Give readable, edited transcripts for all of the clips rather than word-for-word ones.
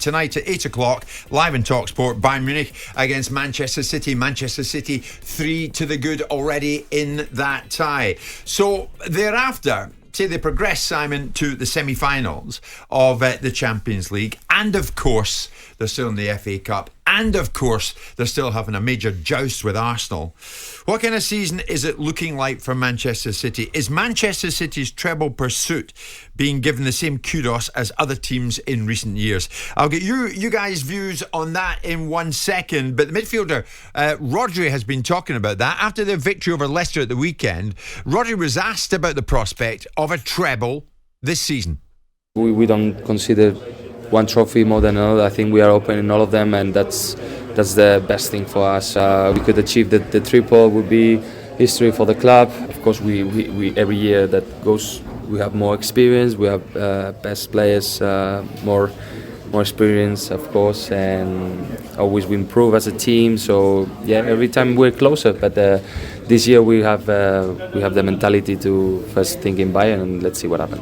tonight at 8 o'clock, live in talkSPORT, Bayern Munich against Manchester City. Manchester City 3 to the good already in that tie. So thereafter, say they progress, Simon, to the semi-finals of the Champions League, and of course they're still in the FA Cup, and of course they're still having a major joust with Arsenal. What kind of season is it looking like for Manchester City? Is Manchester City's treble pursuit being given the same kudos as other teams in recent years? I'll get you guys' views on that in 1 second, but the midfielder Rodri has been talking about that after their victory over Leicester at the weekend. Rodri was asked about the prospect of a treble this season. We don't consider one trophy more than another. I think we are open in all of them, and that's the best thing for us. We could achieve the triple, would be history for the club. Of course, we every year that goes, we have more experience, we have best players, more experience, of course, and always we improve as a team. So yeah, every time we're closer. But this year we have the mentality to first think in Bayern, and let's see what happens.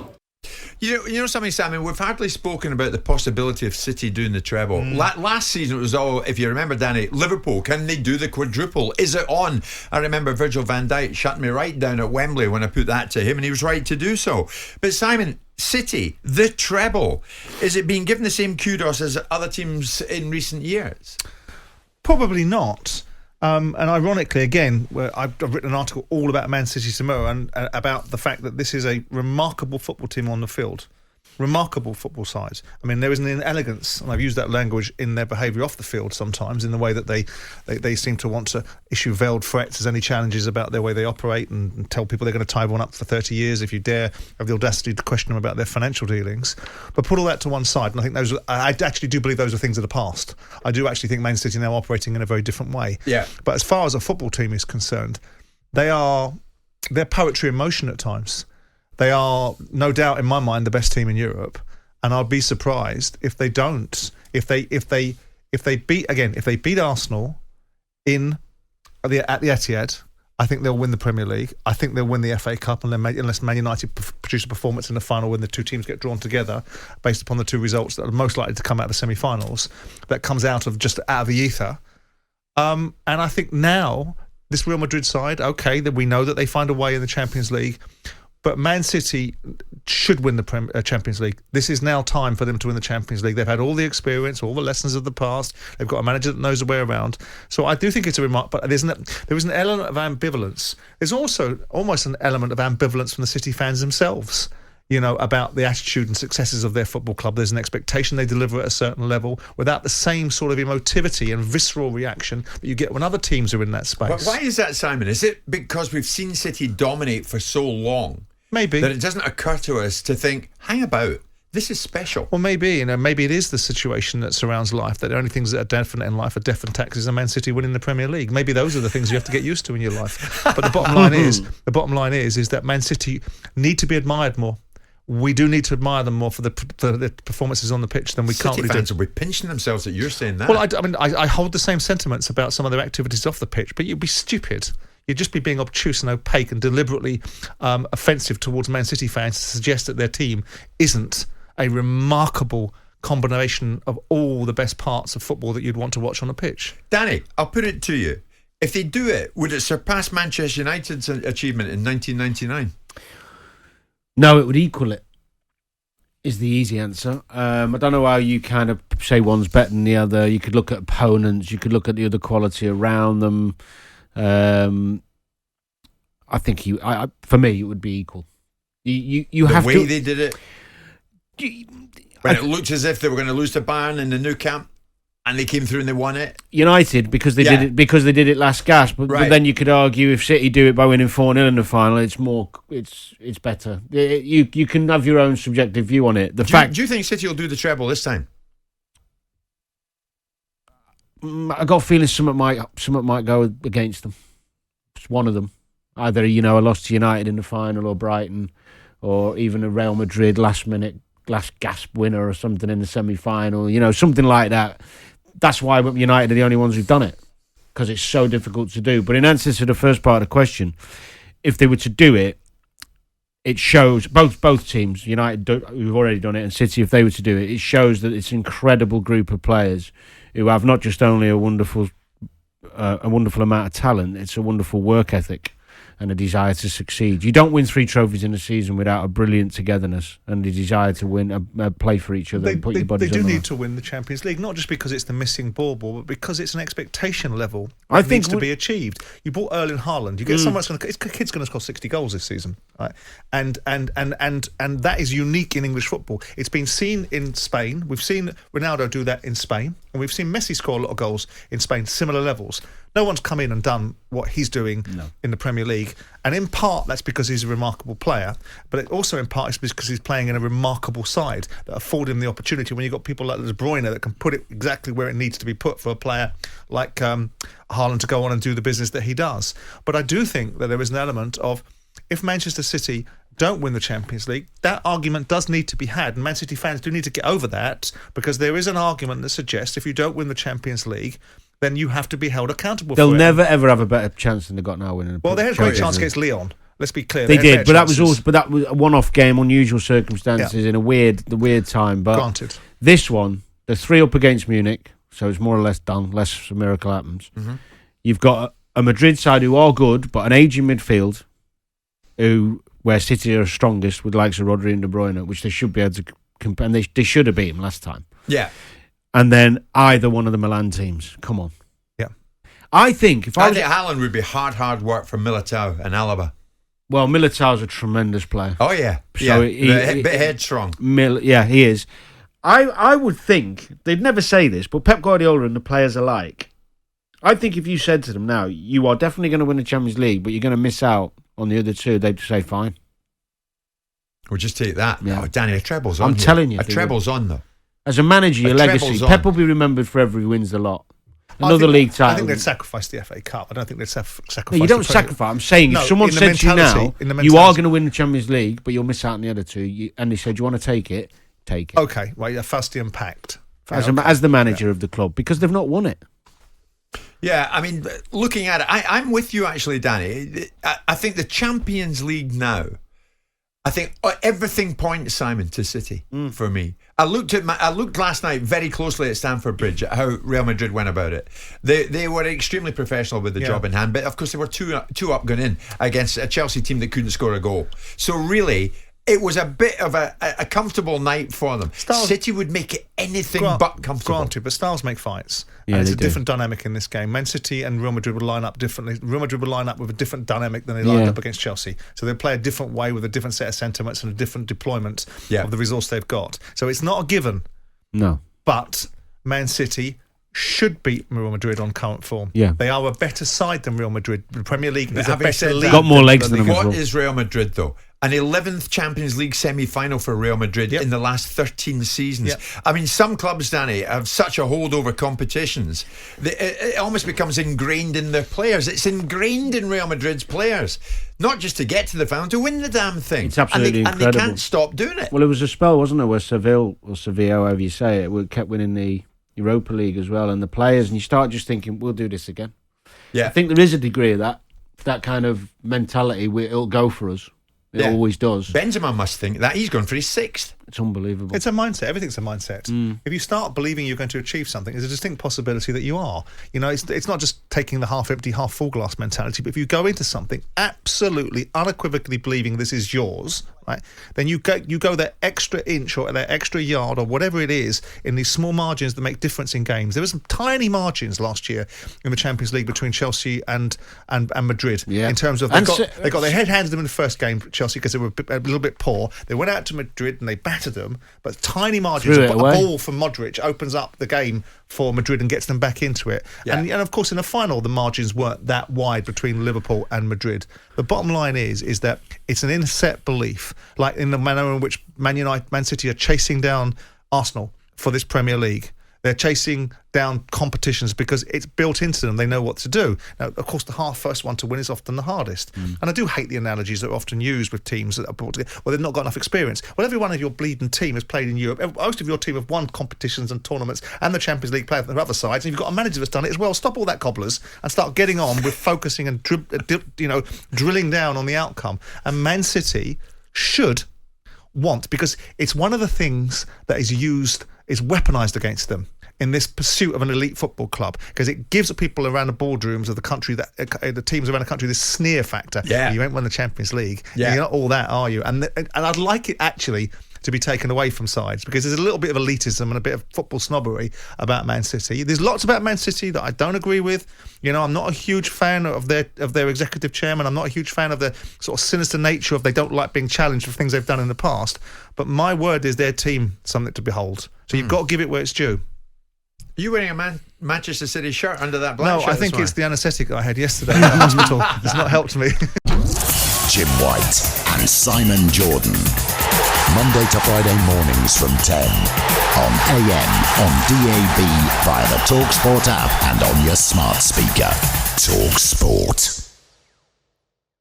You know something, Simon, we've hardly spoken about the possibility of City doing the treble. Last season it was all, if you remember, Danny, Liverpool, can they do the quadruple? Is it on? I remember Virgil van Dijk shut me right down at Wembley when I put that to him, and he was right to do so. But Simon, City, the treble, is it being given the same kudos as other teams in recent years? Probably not. And ironically, again, I've written an article all about Man City tomorrow and about the fact that this is a remarkable football team on the field. Remarkable football side. I mean, there is an inelegance, and I've used that language in their behaviour off the field sometimes, in the way that they seem to want to issue veiled threats as any challenges about their way they operate, and tell people they're going to tie one up for 30 years if you dare have the audacity to question them about their financial dealings. But put all that to one side, and I think I actually do believe those are things of the past. I do actually think Man City are now operating in a very different way. Yeah. But as far as a football team is concerned, they're poetry in motion at times. They are, no doubt, in my mind, the best team in Europe, and I'd be surprised if they don't. If they beat Arsenal at the Etihad, I think they'll win the Premier League. I think they'll win the FA Cup, unless Man United produce a performance in the final when the two teams get drawn together, based upon the two results that are most likely to come out of the semi-finals. That comes out of the ether, and I think now this Real Madrid side, okay, that we know that they find a way in the Champions League. But Man City should win the Champions League. This is now time for them to win the Champions League. They've had all the experience, all the lessons of the past. They've got a manager that knows the way around. So I do think it's a remark, but there is an element of ambivalence. There's also almost an element of ambivalence from the City fans themselves, about the attitude and successes of their football club. There's an expectation they deliver at a certain level without the same sort of emotivity and visceral reaction that you get when other teams are in that space. But why is that, Simon? Is it because we've seen City dominate for so long? Maybe. That it doesn't occur to us to think, hang about, this is special. Well, maybe, maybe it is the situation that surrounds life, that the only things that are definite in life are death and taxes and Man City winning the Premier League. Maybe those are the things you have to get used to in your life. But the bottom line is that Man City need to be admired more. We do need to admire them more for the performances on the pitch than we City currently do. fans will be pinching themselves that you're saying that. Well, I hold the same sentiments about some of their activities off the pitch, but you'd be stupid. You'd just be being obtuse and opaque and deliberately offensive towards Man City fans to suggest that their team isn't a remarkable combination of all the best parts of football that you'd want to watch on a pitch. Danny, I'll put it to you. If they do it, would it surpass Manchester United's achievement in 1999? No, it would equal it, is the easy answer. I don't know how you kind of say one's better than the other. You could look at opponents. You could look at the other quality around them. I think for me, it would be equal. You have the to. way they did it, when it looked as if they were going to lose to Bayern in the new camp, and they came through and they won it. United, because they did it last gasp. But then you could argue if City do it by winning 4-0 in the final, it's better. You can have your own subjective view on it. Do you think City will do the treble this time? I got a feeling something might go against them. It's one of them. Either a loss to United in the final, or Brighton, or even a Real Madrid last gasp winner or something in the semi-final. Something like that. That's why United are the only ones who've done it, because it's so difficult to do. But in answer to the first part of the question, if they were to do it, it shows both teams, United who've already done it, and City, if they were to do it, it shows that it's an incredible group of players who have not just only a wonderful amount of talent, it's a wonderful work ethic and a desire to succeed. You don't win 3 trophies in a season without a brilliant togetherness and the desire to win, play for each other and put your bodies on the line. They do need to win the Champions League, not just because it's the missing bauble, but because it's an expectation level I that think needs to be achieved. You bought Erling Haaland. You get someone that's kid's going to score 60 goals this season, right? And that is unique in English football. It's been seen in Spain. We've seen Ronaldo do that in Spain, and we've seen Messi score a lot of goals in Spain, similar levels. No one's come in and done what he's doing in the Premier League. And in part, that's because he's a remarkable player. But it also in part is because he's playing in a remarkable side that afford him the opportunity when you've got people like De Bruyne that can put it exactly where it needs to be put for a player like Haaland to go on and do the business that he does. But I do think that there is an element of, if Manchester City don't win the Champions League, that argument does need to be had. And Man City fans do need to get over that, because there is an argument that suggests if you don't win the Champions League, then you have to be held accountable for it. They'll never ever have a better chance than they got now winning. Well, they had a great chance against Lyon. Let's be clear. They did, but that was a one-off game, unusual circumstances in the weird time. But granted, this one, they're 3 up against Munich, so it's more or less done, unless a miracle happens. Mm-hmm. You've got a Madrid side who are good, but an aging midfield, where City are strongest with likes of Rodri and De Bruyne, which they should be able to compare, and they should have beat him last time. Yeah. And then either one of the Milan teams. Come on. Yeah. I think Haaland would be hard work for Militao and Alaba. Well, Militao's a tremendous player. Oh, yeah. So a bit headstrong. He is. I would think, they'd never say this, but Pep Guardiola and the players alike, I think if you said to them now, you are definitely going to win the Champions League, but you're going to miss out on the other 2, they'd say fine. We'll just take that. Yeah. Oh, Danny, a treble's on. I'm telling you. A treble's on, though. As a manager, your legacy. Pep will be remembered forever. He wins the lot. Another league title. I think they'd sacrifice the FA Cup. I don't think they'd sacrifice. No, you don't sacrifice. I'm saying if someone said to you now, you are going to win the Champions League, but you'll miss out on the other 2, and they said, you want to take it, take it. Okay, well, you're fustian packed. As the manager of the club, because they've not won it. Yeah, I mean, looking at it, I'm with you actually, Danny. I think the Champions League now, I think everything points, Simon, to City for me. I looked last night very closely at Stamford Bridge at how Real Madrid went about it. They were extremely professional with the job in hand, but of course they were two up going in against a Chelsea team that couldn't score a goal. So really, it was a bit of a comfortable night for them. City would make it anything but comfortable. Granted, but styles make fights. Yeah, and it's a different dynamic in this game. Man City and Real Madrid would line up differently. Real Madrid would line up with a different dynamic than they lined up against Chelsea. So they play a different way with a different set of sentiments and a different deployment of the resource they've got. So it's not a given. No. But Man City should beat Real Madrid on current form. Yeah. They are a better side than Real Madrid. The Premier League is a better league. Got more legs than them. What is Real Madrid, though? An 11th Champions League semi-final for Real Madrid in the last 13 seasons. Yep. I mean, some clubs, Danny, have such a hold over competitions. It almost becomes ingrained in their players. It's ingrained in Real Madrid's players. Not just to get to the final, to win the damn thing. It's absolutely incredible. And they can't stop doing it. Well, it was a spell, wasn't there, where Seville, or Sevilla, however you say it, kept winning the Europa League as well, and the players, and you start just thinking, we'll do this again. Yeah. I think there is a degree of that kind of mentality. It'll go for us. It always does. Benzema must think that. He's gone for his 6th. It's unbelievable. It's a mindset. Everything's a mindset. If you start believing you're going to achieve something, there's a distinct possibility that you are. You know, it's not just taking the half empty, half full glass mentality, but if you go into something absolutely, unequivocally believing this is yours, right, then you go that extra inch or that extra yard or whatever it is in these small margins that make difference in games. There were some tiny margins last year in the Champions League between Chelsea and Madrid in terms of they got their head handed to them in the first game, Chelsea, because they were a little bit poor. They went out to Madrid and they battered them, but tiny margins. A ball from Modric opens up the game for Madrid and gets them back into it. Yeah. And of course, in the final, the margins weren't that wide between Liverpool and Madrid. The bottom line is that it's an inset belief, like in the manner in which Man City are chasing down Arsenal for this Premier League. They're chasing down competitions because it's built into them. They know what to do. Now, of course, the first one to win is often the hardest. And I do hate the analogies that are often used with teams that are brought together. Well, they've not got enough experience. Well, every one of your bleeding team has played in Europe. Most of your team have won competitions and tournaments and the Champions League play on the other sides. And you've got a manager that's done it as well. Stop all that cobblers and start getting on with focusing and drilling down on the outcome. And Man City should want, because it's one of the things that is weaponized against them in this pursuit of an elite football club, because it gives the people around the boardrooms of the country, that the teams around the country, this sneer factor. Yeah. You ain't won the Champions League. Yeah. You're not all that, are you? And I'd like it actually to be taken away from sides, because there's a little bit of elitism and a bit of football snobbery about Man City. There's lots about Man City that I don't agree with. You know, I'm not a huge fan of their executive chairman. I'm not a huge fan of the sort of sinister nature of they don't like being challenged for things they've done in the past. But my word is their team something to behold. So you've got to give it where it's due. Are you wearing a Manchester City shirt under that black No, shirt? I think it's the anaesthetic I had yesterday in the hospital. It's not helped me. Jim White and Simon Jordan. Monday to Friday mornings from 10 on AM, on DAB, via the talkSPORT app and on your smart speaker. talkSPORT.